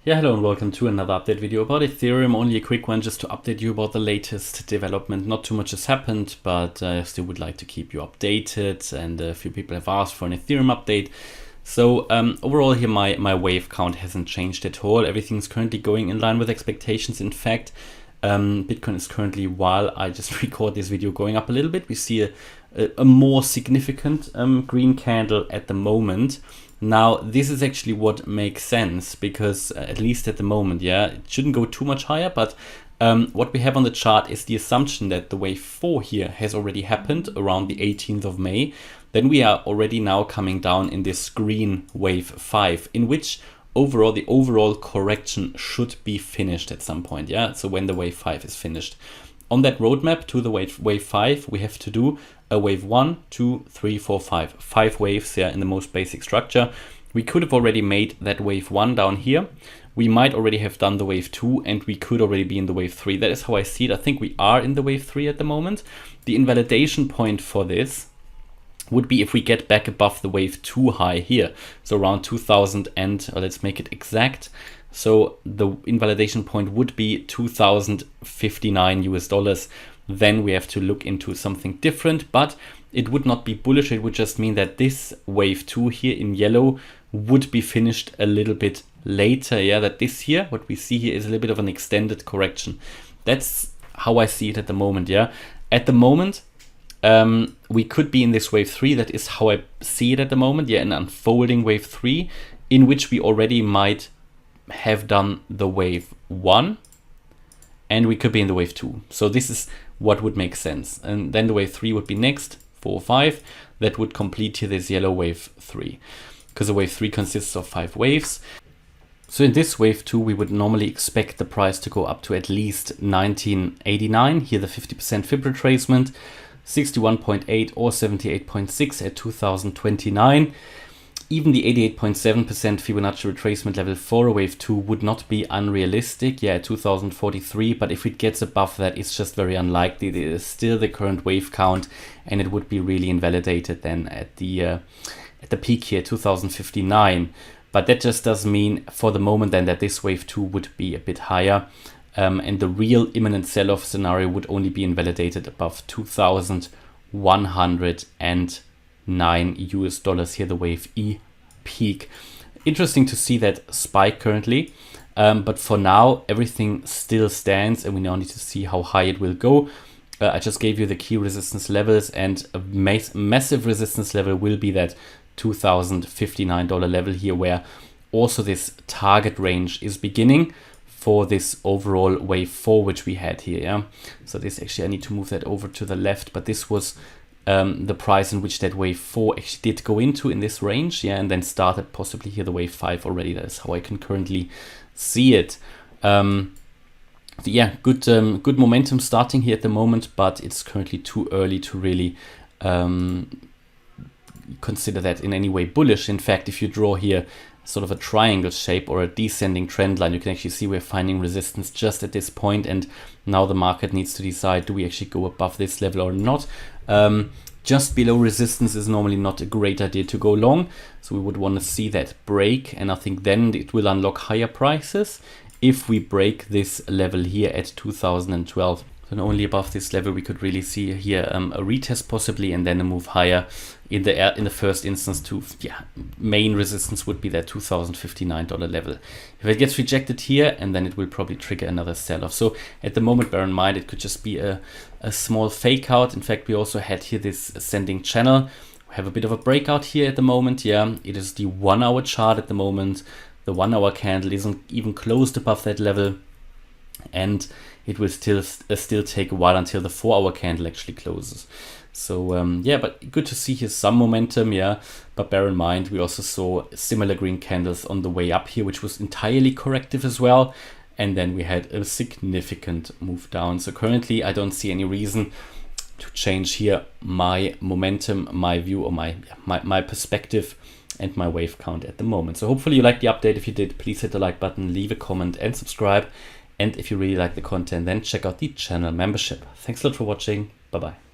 Yeah, hello and welcome to another update video about Ethereum. Only a quick one just to update you about the latest development. Not too much has happened, but I still would like to keep you updated, and a few people have asked for an Ethereum update. So overall here my wave count hasn't changed at all. Everything's currently going in line with expectations. In fact, Bitcoin is currently, while I just record this video, going up a little bit. We see a more significant green candle at the moment. Now, this is actually what makes sense because at least at the moment, yeah, it shouldn't go too much higher, but what we have on the chart is the assumption that the wave 4 here has already happened around the 18th of May. Then we are already now coming down in this green wave 5, in which the overall correction should be finished at some point, yeah? So when the wave 5 is finished. On that roadmap to the wave 5, we have to do a wave 1, 2, 3, 4, 5. 5 waves here in the most basic structure. We could have already made that wave 1 down here. We might already have done the wave 2, and we could already be in the wave 3. That is how I see it. I think we are in the wave 3 at the moment. The invalidation point for this would be if we get back above the wave 2 high here. So around 2000 and let's make it exact. So the invalidation point would be 2059 US dollars. Then we have to look into something different, but it would not be bullish. It would just mean that this wave 2 here in yellow would be finished a little bit later. Yeah, that this here, what we see here is a little bit of an extended correction. That's how I see it at the moment. Yeah, at the moment, we could be in this wave 3. That is how I see it at the moment. Yeah, an unfolding wave 3 in which we already might have done the wave 1 and we could be in the wave 2. So this is what would make sense. And then the wave 3 would be next, 4, 5. That would complete here this yellow wave 3, because the wave 3 consists of 5 waves. So in this wave 2, we would normally expect the price to go up to at least 1989. Here the 50% fib retracement, 61.8 or 78.6 at 2029. Even the 88.7% Fibonacci retracement level for a wave 2 would not be unrealistic, yeah, at 2043, but if it gets above that, it's just very unlikely. It is still the current wave count, and it would be really invalidated then at the peak here, 2059. But that just does mean for the moment then that this wave 2 would be a bit higher, and the real imminent sell-off scenario would only be invalidated above 2109 US dollars here, the wave E peak. Interesting to see that spike currently, but for now everything still stands, and we now need to see how high it will go. I just gave you the key resistance levels, and a massive resistance level will be that $2059 level here, where also this target range is beginning for this overall wave 4 which we had here. Yeah, so this actually, I need to move that over to the left, but this was the price in which that wave 4 actually did go into in this range, yeah, and then started possibly here the wave 5 already. That is how I can currently see it. So yeah, good momentum starting here at the moment, but it's currently too early to really consider that in any way bullish. In fact, if you draw here sort of a triangle shape or a descending trend line, you can actually see we're finding resistance just at this point, and now the market needs to decide, do we actually go above this level or not? Just below resistance is normally not a great idea to go long, so we would want to see that break, and I think then it will unlock higher prices if we break this level here at 2012. And only above this level we could really see here a retest possibly, and then a move higher in the first instance to, yeah, main resistance would be that $2059 level. If it gets rejected here, and then it will probably trigger another sell-off. So at the moment, bear in mind, it could just be a small fake out. In fact, we also had here this ascending channel. We have a bit of a breakout here at the moment. Yeah, it is the 1 hour chart at the moment. The 1 hour candle isn't even closed above that level, and it will still take a while until the 4 hour candle actually closes. So yeah, but good to see here some momentum, yeah. But bear in mind, we also saw similar green candles on the way up here, which was entirely corrective as well. And then we had a significant move down. So currently, I don't see any reason to change here my momentum, my view, or my perspective and my wave count at the moment. So hopefully you liked the update. If you did, please hit the like button, leave a comment and subscribe. And if you really like the content, then check out the channel membership. Thanks a lot for watching. Bye-bye.